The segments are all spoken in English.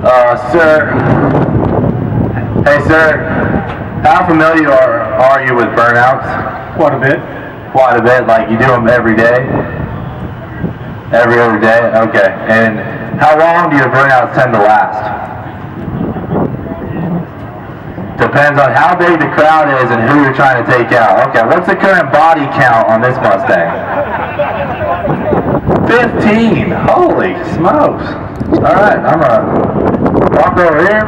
Sir. Hey, sir. How familiar are you with burnouts? Quite a bit. Quite a bit. Like you do them every day? Every other day? Okay. And how long do your burnouts tend to last? Depends on how big the crowd is and who you're trying to take out. Okay. What's the current body count on this Mustang? 15. Holy smokes. All right. I'm gonna walk over here.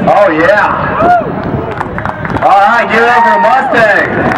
Oh yeah! All right, give it up for Mustang.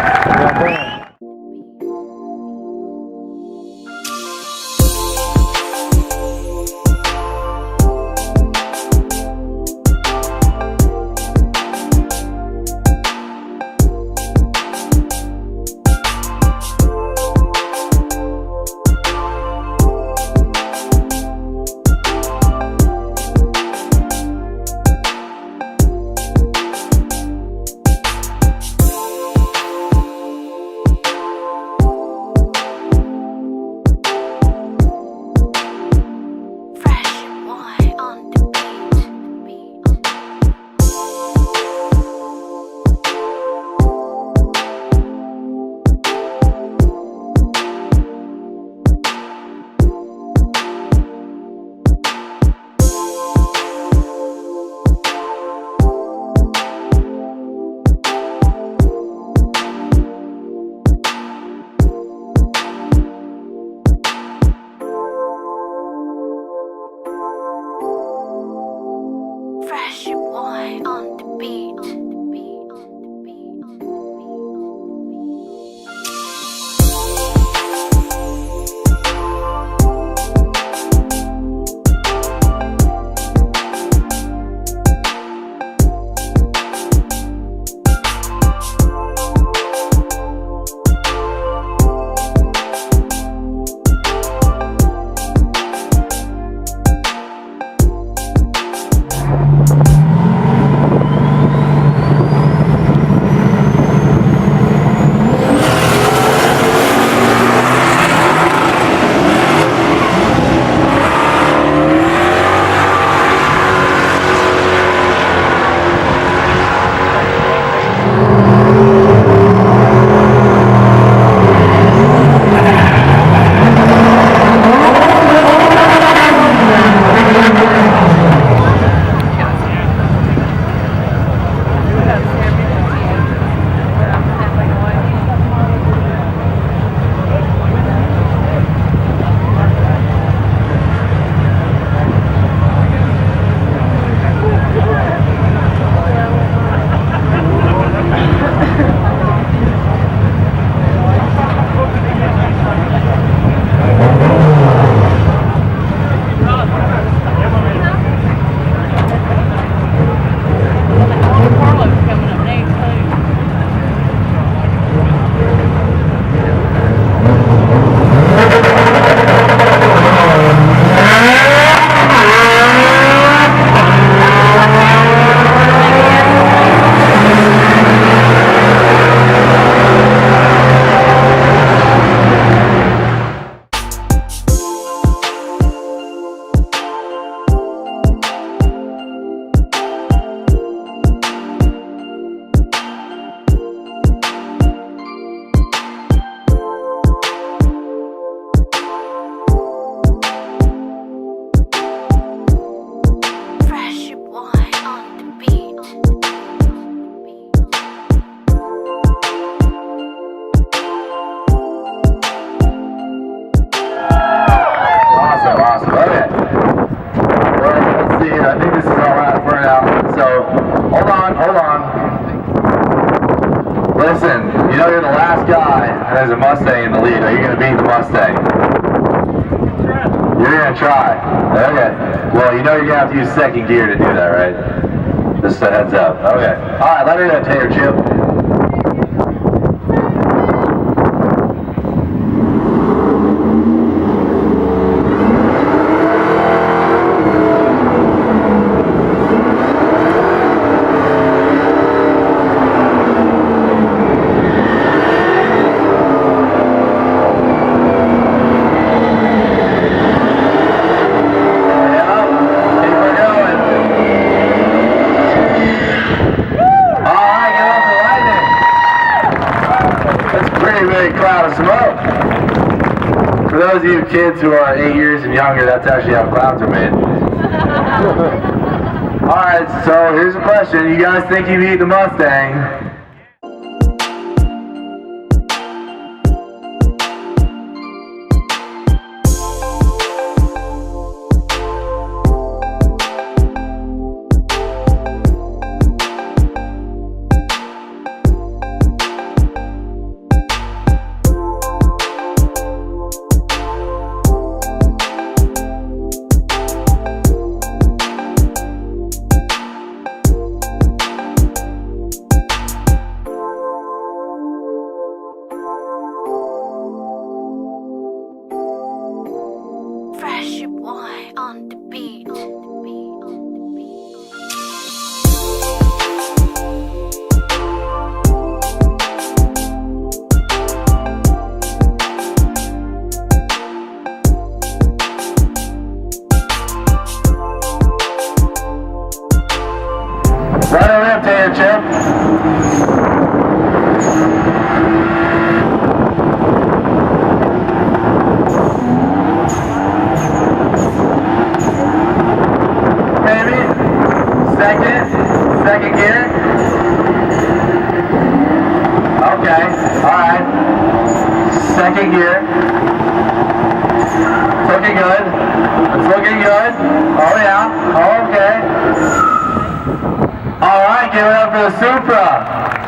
Listen, you know you're the last guy and there's a Mustang in the lead. Are you going to beat the Mustang? You're going to try. Okay. Well, you know you're going to have to use second gear to do that, right? Just a heads up. Okay. Alright, let her know, Tater Chip. Cloud of smoke. For those of you kids who are 8 years and younger, that's actually how clouds are made. Alright, so here's a question. You guys think you beat the Mustang? Fresh boy on the beat. Let her rip, Tater Chip. Second gear. Okay, alright. Second gear. It's looking good. It's looking good. Oh yeah. Okay. Alright, give it up for the Supra.